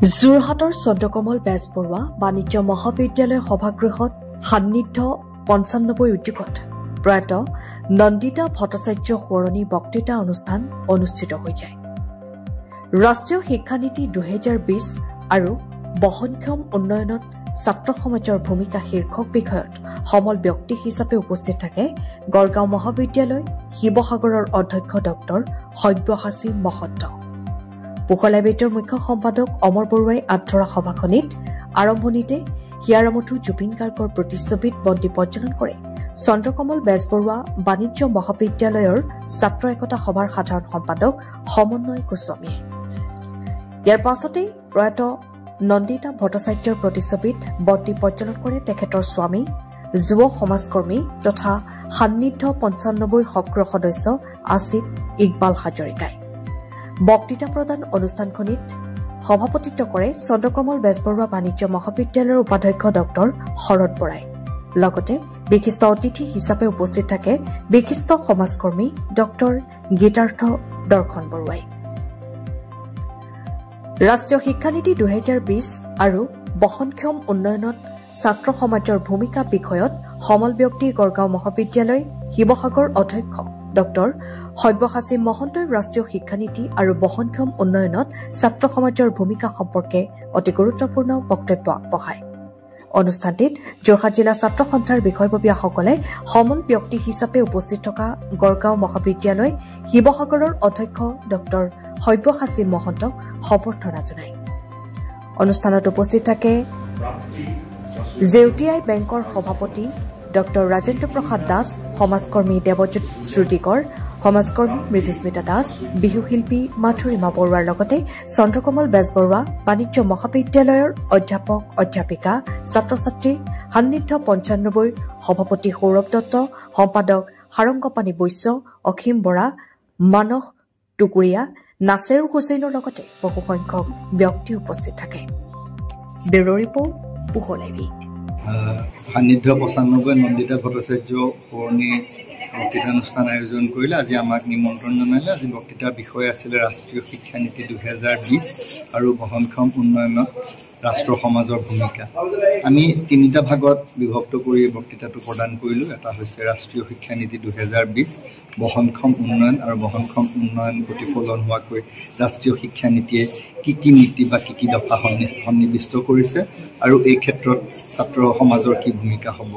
যোৰহাটৰ চন্দ্ৰকমল বেজবৰুৱা বাণিজ্য মহাবিদ্যালয় সভাগৃহত সান্নিধ্য ৯৫ উদ্যোগত প্ৰয়াত নন্দিতা ভট্টাচাৰ্য সোঁৱৰণী বক্তৃতা অনুষ্ঠান অনুষ্ঠিত হৈ যায়। ৰাষ্ট্ৰীয় শিক্ষানীতি ২০২০ আৰু বহনক্ষম উন্নয়নত ছাত্ৰ সমাজৰ ভূমিকা শীৰ্ষক বিষয়ত সমল ব্যক্তি হিচাপে উপস্থিত থাকে গড়গাঁও মহাবিদ্যালয় শিৱসাগৰৰ অধ্যক্ষ ডক্টৰ সব্যসাচী মহন্ত। পোহলাইবেটৰ মুখ্য সম্পাদক অমৰ বৰুৱাই আঁতৰা সভাখনিত আৰম্ভণিতে হিয়াৰামঠু জুবিন গাৰ্গৰ প্ৰতিচ্ছবিত বন্তি প্ৰজ্বলন কৰে চন্দ্ৰকমল বেজবৰুৱা বাণিজ্য মহাবিদ্যালয়ৰ ছাত্ৰ একতা সভাৰ সাধাৰণ সম্পাদক সমন্বয় গোস্বামীয়ে। ইয়াৰ পাছতেই প্ৰয়াত নন্দিতা ভট্টাচাৰ্যৰ প্ৰতিচ্ছবিত বন্তি প্ৰজ্বলন কৰে তেখেতৰ স্বামী যুৱ সমাজকৰ্মী তথা সান্নিধ্য ৯৫ সক্ৰিয় সদস্য আসিফ ইকবাল হাজৰিকাই। বক্তৃতা প্ৰদান অনুষ্ঠানখনিত সভাপতিত্ব কৰে চন্দ্ৰকমল বেজবৰুৱা বাণিজ্য মহাবিদ্যালয়ৰ উপাধ্যক্ষ ডক্টৰ শৰৎ বৰাই। লগতে বিশিষ্ট অতিথি হিচাপে উপস্থিত থাকে বিশিষ্ট সমাজকৰ্মী ডক্টৰ গীতাৰ্থ দৰ্শন বৰুৱাই। ৰাষ্ট্ৰীয় শিক্ষানীতি ২০২০ আৰু বহনক্ষম উন্নয়নত ছাত্ৰ সমাজৰ ভূমিকা বিষয়ত সমল ব্যক্তি গড়গাঁও মহাবিদ্যালয় শিৱসাগৰ অধ্যক্ষ ডক্টৰ সব্যসাচী মহন্তই ৰাষ্ট্ৰীয় শিক্ষানীতি আৰু বহনক্ষম উন্নয়নত ছাত্ৰ সমাজৰ ভূমিকা সম্পৰ্কে অতি গুৰুত্বপূৰ্ণ বক্তব্য আগবঢ়ায়। অনুষ্ঠানটিত যোৰহাট জিলা ছাত্ৰ সন্থাৰ বিষয়ববীয়াসকলে সমল ব্যক্তি হিচাপে উপস্থিত থকা গড়গাঁও মহাবিদ্যালয় শিৱসাগৰৰ অধ্যক্ষ ডক্টৰ সব্যসাচী মহন্তক সম্বৰ্ধনা জনায়। অনুষ্ঠানত উপস্থিত থাকে জেউটিআই বেংকৰ সভাপতি ডক্টৰ ৰাজেন্দ্ৰ প্ৰসাদ দাস, সমাজকৰ্মী দেৱজ্যোত শ্ৰুতিকৰ, সমাজকৰ্মী মৃদুস্মিতা দাস, বিহুশিল্পী মাথুৰিমা বৰুৱাৰ লগতে চন্দ্ৰকমল বেজবৰুৱা বাণিজ্য মহাবিদ্যালয়ৰ অধ্যাপক অধ্যাপিকা ছাত্ৰ ছাত্ৰী সান্নিধ্য ৯৫ সভাপতি সৌৰভ দত্ত, সম্পাদক সাৰংগপাণী বৈশ্য, অসীম বৰা, মানস টুকুৰীয়া, নাছেৰু হুছেইনৰ লগতে বহুসংখ্যক ব্যক্তি উপস্থিত থাকে। ব্যুৰ ৰিপৰ্ট পোহলাইবেট। সান্নিধ্য ৯৫ নন্দিতা ভট্টাচাৰ্য সোঁৱৰণী বক্তৃতানুষ্ঠান আয়োজন কৰিলে। আজি আমাক নিমন্ত্ৰণ জনালে। আজি বক্তৃতাৰ বিষয় আছিলে ৰাষ্ট্ৰীয় শিক্ষানীতি ২০২০ আৰু বহনক্ষম উন্নয়নত ৰাষ্ট্ৰ সমাজৰ ভূমিকা। আমি তিনিটা ভাগত বিভক্ত কৰি বক্তৃতাটো প্ৰদান কৰিলোঁ। এটা হৈছে ৰাষ্ট্ৰীয় শিক্ষানীতি ২০২০ বহনক্ষম উন্নয়ন আৰু বহনক্ষম উন্নয়ন প্ৰতিফলন হোৱাকৈ ৰাষ্ট্ৰীয় শিক্ষানীতিয়ে কি নীতি বা কি দফা সন্নিৱিষ্ট কৰিছে আৰু এই ক্ষেত্ৰত ছাত্ৰ সমাজৰ কি ভূমিকা হ'ব।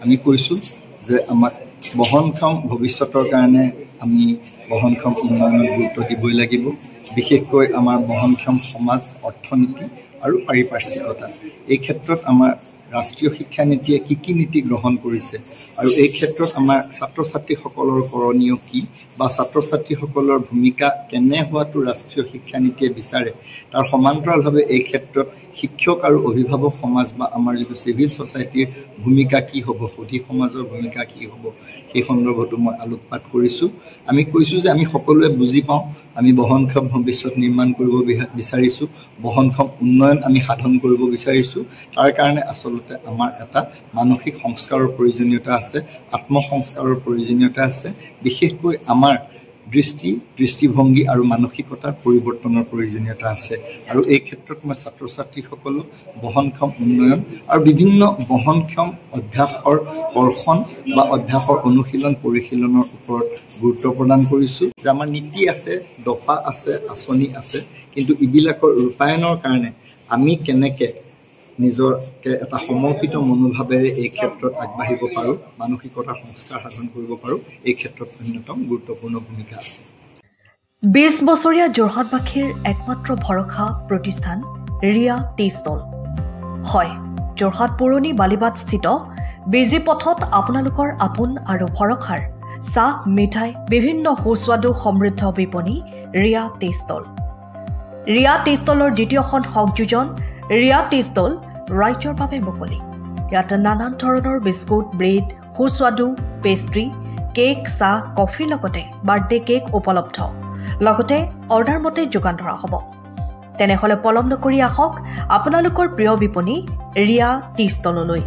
আমি কৈছোঁ যে আমাক বহনক্ষম ভৱিষ্যতৰ কাৰণে আমি বহনক্ষম উন্নয়নত গুৰুত্ব দিবই লাগিব। বিশেষকৈ আমাৰ বহনক্ষম সমাজ, অৰ্থনীতি আৰু পাৰিপাৰ্শ্বিকতা। এই ক্ষেত্ৰত আমাৰ ৰাষ্ট্ৰীয় শিক্ষানীতিয়ে কি নীতি গ্ৰহণ কৰিছে আৰু এই ক্ষেত্ৰত আমাৰ ছাত্ৰ ছাত্ৰীসকলৰ কৰণীয় কি বা ছাত্ৰ ছাত্ৰীসকলৰ ভূমিকা কেনে হোৱাটো ৰাষ্ট্ৰীয় শিক্ষানীতিয়ে বিচাৰে, তাৰ সমান্তৰালভাৱে এই ক্ষেত্ৰত শিক্ষক আৰু অভিভাৱক সমাজ বা আমাৰ যিটো চিভিল ছ'চাইটিৰ ভূমিকা কি হ'ব, সুধী সমাজৰ ভূমিকা কি হ'ব, সেই সন্দৰ্ভতো মই আলোকপাত কৰিছোঁ। আমি কৈছোঁ যে আমি সকলোৱে বুজি পাওঁ আমি বহনক্ষম ভৱিষ্যত নিৰ্মাণ কৰিব বিচাৰিছোঁ, বহনক্ষম উন্নয়ন আমি সাধন কৰিব বিচাৰিছোঁ। তাৰ কাৰণে আচলতে আমাৰ এটা মানসিক সংস্কাৰৰ প্ৰয়োজনীয়তা আছে, আত্মসংস্কাৰৰ প্ৰয়োজনীয়তা আছে। বিশেষকৈ আমাৰ দৃষ্টিভংগী আৰু মানসিকতাৰ পৰিৱৰ্তনৰ প্ৰয়োজনীয়তা আছে আৰু এই ক্ষেত্ৰত মই ছাত্ৰ ছাত্ৰীসকলক বহনক্ষম উন্নয়ন আৰু বিভিন্ন বহনক্ষম অভ্যাসৰ কৰ্ষণ বা অভ্যাসৰ অনুশীলন পৰিশীলনৰ ওপৰত গুৰুত্ব প্ৰদান কৰিছোঁ। যে আমাৰ নীতি আছে, দফা আছে, আঁচনি আছে, কিন্তু এইবিলাকৰ ৰূপায়ণৰ কাৰণে আমি কেনেকৈ নিজকে এটা সমৰ্পিত মনোভাৱেৰে এই ক্ষেত্ৰত আগবাঢ়িব পাৰোঁ, মানসিকতাৰ সংস্কাৰ সাধন কৰিব পাৰোঁ, এই ক্ষেত্ৰত অন্যতম গুৰুত্বপূৰ্ণ ভূমিকা আছে। ২০ বছৰীয়া যোৰহাটবাসীৰ একমাত্ৰ ভৰসা প্ৰতিষ্ঠান ৰিয়া টি ষ্টল। হয়, যোৰহাট পুৰণি বালিবাট স্থিত বিজি পথত আপোনালোকৰ আপোন আৰু ভৰসাৰ চাহ, মিঠাই, বিভিন্ন সুস্বাদু সমৃদ্ধ বিপণী Riya tea stall. Riya tea ষ্টলৰ দ্বিতীয়খন সংযোজন ৰিয়া টি ষ্টল ৰাইজৰ বাবে মুকলি। ইয়াত নানান ধৰণৰ বিস্কুট, ব্ৰেড, সুস্বাদু পেষ্ট্ৰি, কেক, চাহ, কফিৰ লগতে বাৰ্থডে কেক উপলব্ধ। লগতে অৰ্ডাৰ মতে যোগান ধৰা হ'ব। তেনেহ'লে পলম নকৰি আহক আপোনালোকৰ প্ৰিয় বিপণী ৰিয়া টি ষ্টললৈ।